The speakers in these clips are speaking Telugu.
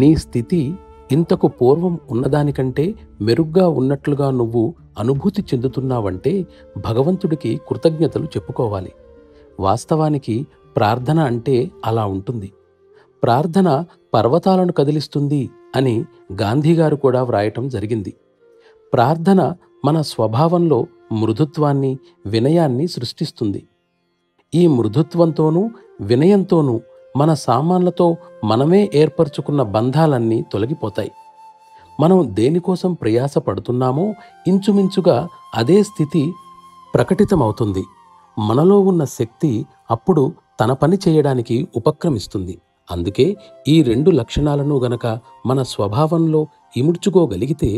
నీ స్థితి ఇంతకు పూర్వం ఉన్నదానికంటే మెరుగ్గా ఉన్నట్లుగా నువ్వు అనుభూతి చెందుతున్నావంటే భగవంతుడికి కృతజ్ఞతలు చెప్పుకోవాలి. వాస్తవానికి ప్రార్థన అంటే అలా ఉంటుంది. ప్రార్థన పర్వతాలను కదిలిస్తుంది అని గాంధీగారు కూడా వ్రాయటం జరిగింది. ప్రార్థన మన స్వభావంలో మృదుత్వాన్ని, వినయాన్ని సృష్టిస్తుంది. ఈ మృదుత్వంతోనూ వినయంతోనూ మన సామాన్లతో మనమే ఏర్పరచుకున్న బంధాలన్నీ తొలగిపోతాయి. మనం దేనికోసం ప్రయాస పడుతున్నామో ఇంచుమించుగా అదే స్థితి ప్రకటితమవుతుంది. మనలో ఉన్న శక్తి అప్పుడు తన పని చేయడానికి ఉపక్రమిస్తుంది. అందుకే ఈ 2 లక్షణాలను గనక మన స్వభావంలో ఇముడ్చుకోగలిగితే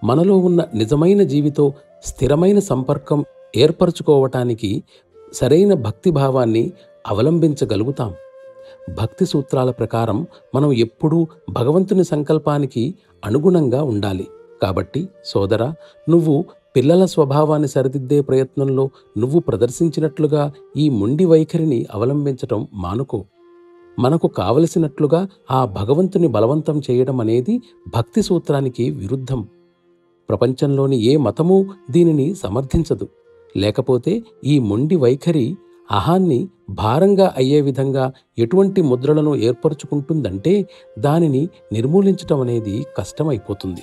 మనలో ఉన్న నిజమైన జీవితో స్థిరమైన సంపర్కం ఏర్పరచుకోవటానికి సరైన భక్తిభావాన్ని అవలంబించగలుగుతాం. భక్తి సూత్రాల ప్రకారం మనం ఎప్పుడూ భగవంతుని సంకల్పానికి అనుగుణంగా ఉండాలి. కాబట్టి సోదరా, నువ్వు పిల్లల స్వభావాన్ని సరిదిద్దే ప్రయత్నంలో నువ్వు ప్రదర్శించినట్లుగా ఈ మొండి వైఖరిని అవలంబించటం మానుకో. మనకు కావలసినట్లుగా ఆ భగవంతుని బలవంతం చేయడం అనేది భక్తి సూత్రానికి విరుద్ధం. ప్రపంచంలోని ఏ మతమూ దీనిని సమర్థించదు. లేకపోతే ఈ మొండి వైఖరి అహాన్ని భారంగా అయ్యే విధంగా ఎటువంటి ముద్రలను ఏర్పరచుకుంటుందంటే దానిని నిర్మూలించటం అనేది కష్టమైపోతుంది.